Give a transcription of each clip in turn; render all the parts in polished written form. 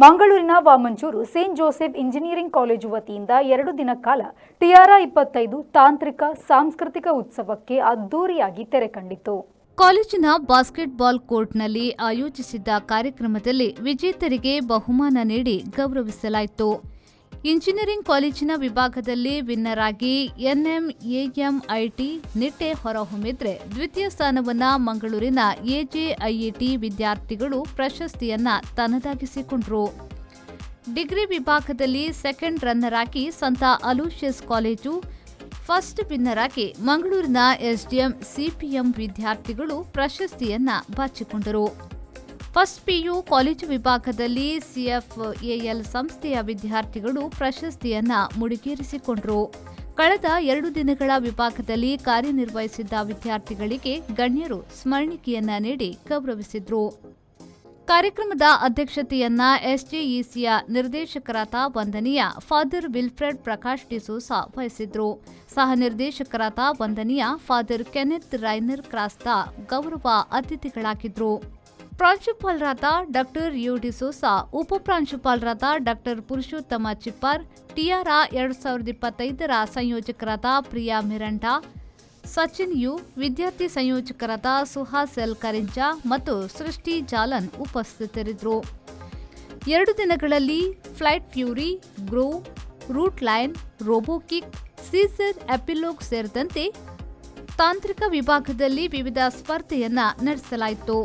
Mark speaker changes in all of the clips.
Speaker 1: ಮಂಗಳೂರಿನ ವಾಮಂಚೂರು Saint Joseph engineering college ವತಿಯಿಂದ 2 ದಿನ ಕಾಲ TR25 ತಾಂತ್ರಿಕ ಸಾಂಸ್ಕೃತಿಕ ಉತ್ಸವಕ್ಕೆ ಅದ್ದೂರಿಯಾಗಿ ತೆರೆ ಕಂಡಿತು.
Speaker 2: ಕಾಲೇಜಿನ ಬಾಸ್ಕೆಟ್ಬಾಲ್ ಕೋರ್ಟ್ನಲ್ಲಿ ಆಯೋಜಿಸಿದ್ದ ಕಾರ್ಯಕ್ರಮದಲ್ಲಿ ವಿಜೇತರಿಗೆ ಬಹುಮಾನ ನೀಡಿ ಗೌರವಿಸಲಾಯಿತು. ಇಂಜಿನಿಯರಿಂಗ್ ಕಾಲೇಜಿನ ವಿಭಾಗದಲ್ಲಿ ವಿನ್ನರ್ ಆಗಿ NMAMIT ನಿಟ್ಟೆ ಹೊರಹೊಮ್ಮಿದ್ರೆ, ದ್ವಿತೀಯ ಸ್ಥಾನವನ್ನ ಮಂಗಳೂರಿನ AJIET ವಿದ್ಯಾರ್ಥಿಗಳು ಪ್ರಶಸ್ತಿಯನ್ನ ತನ್ನದಾಗಿಸಿಕೊಂಡರು. ಡಿಗ್ರಿ ವಿಭಾಗದಲ್ಲಿ ಸೆಕೆಂಡ್ ರನ್ನರ್ ಆಗಿ ಸಂತ ಅಲೋಷಿಯಸ್ ಕಾಲೇಜು, ಫಸ್ಟ್ ವಿನ್ನರ್ ಆಗಿ ಮಂಗಳೂರಿನ SDM CPM ವಿದ್ಯಾರ್ಥಿಗಳು ಪ್ರಶಸ್ತಿಯನ್ನ ಬಾಚಿಕೊಂಡರು. ಫಸ್ಟ್ PU ಕಾಲೇಜು ವಿಭಾಗದಲ್ಲಿ CFAL ಸಂಸ್ಥೆಯ ವಿದ್ಯಾರ್ಥಿಗಳು ಪ್ರಶಸ್ತಿಯನ್ನ ಮುಡಿಗೇರಿಸಿಕೊಂಡರು. ಕಳೆದ 2 ದಿನಗಳ ವಿಭಾಗದಲ್ಲಿ ಕಾರ್ಯನಿರ್ವಹಿಸಿದ್ದ ವಿದ್ಯಾರ್ಥಿಗಳಿಗೆ ಗಣ್ಯರು ಸ್ಮರಣಿಕೆಯನ್ನ ನೀಡಿ ಗೌರವಿಸಿದ್ರು. ಕಾರ್ಯಕ್ರಮದ ಅಧ್ಯಕ್ಷತೆಯನ್ನ SJECಯ ನಿರ್ದೇಶಕರಾದ ವಂದನೀಯ ಫಾದರ್ ವಿಲ್ಫ್ರೆಡ್ ಪ್ರಕಾಶ್ ಡಿಸೋಸಾ ವಹಿಸಿದ್ರು. ಸಹ ನಿರ್ದೇಶಕರಾದ ವಂದನೀಯ ಫಾದರ್ ಕೆನೆತ್ ರೈನರ್ ಕ್ರಾಸ್ತಾ ಗೌರವ ಅತಿಥಿಗಳಾಗಿದ್ರು. ಪ್ರಾಂಶುಪಾಲರಾದ ಡಾಕ್ಟರ್ ಯು ಡಿಸೋಸಾ, ಉಪಪ್ರಾಂಶುಪಾಲರಾದ ಡಾಕ್ಟರ್ ಪುರುಷೋತ್ತಮ ಚಿಪ್ಪಾರ್, TR 2025ರ ಸಂಯೋಜಕರಾದ ಪ್ರಿಯಾ ಮಿರಂಡಾ, ಸಚಿನ್ ಯು, ವಿದ್ಯಾರ್ಥಿ ಸಂಯೋಜಕರಾದ ಸುಹಾಸ್ ಎಲ್ ಕರಿಂಜಾ ಮತ್ತು ಸೃಷ್ಟಿ ಜಾಲನ್ ಉಪಸ್ಥಿತರಿದ್ದರು. 2 ದಿನಗಳಲ್ಲಿ flight fury, groove, root line, robokick, Caesar epilogue ಸೇರಿದಂತೆ ತಾಂತ್ರಿಕ ವಿಭಾಗದಲ್ಲಿ ವಿವಿಧ ಸ್ಪರ್ಧೆಯನ್ನ ನಡೆಸಲಾಯಿತು.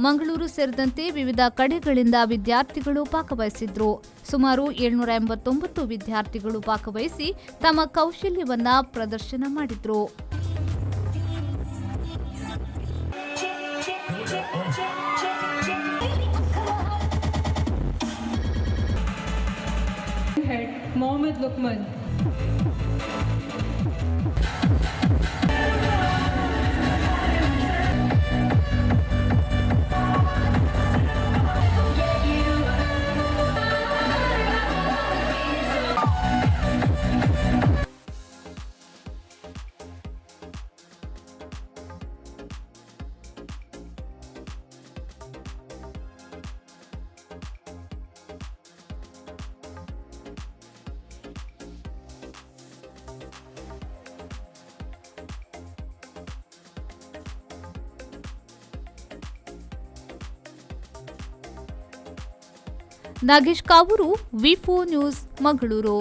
Speaker 2: ಮಂಗಳೂರು ಸೇರಿದಂತೆ ವಿವಿಧ ಕಡೆಗಳಿಂದ ವಿದ್ಯಾರ್ಥಿಗಳು ಭಾಗವಹಿಸಿದ್ರು. ಸುಮಾರು 789 ವಿದ್ಯಾರ್ಥಿಗಳು ಭಾಗವಹಿಸಿ ತಮ್ಮ ಕೌಶಲ್ಯವನ್ನ ಪ್ರದರ್ಶನ ಮಾಡಿದ್ರು.
Speaker 3: Mohammed Luqman,
Speaker 2: Nagesh Kavoor, V4 news, Mangaluru.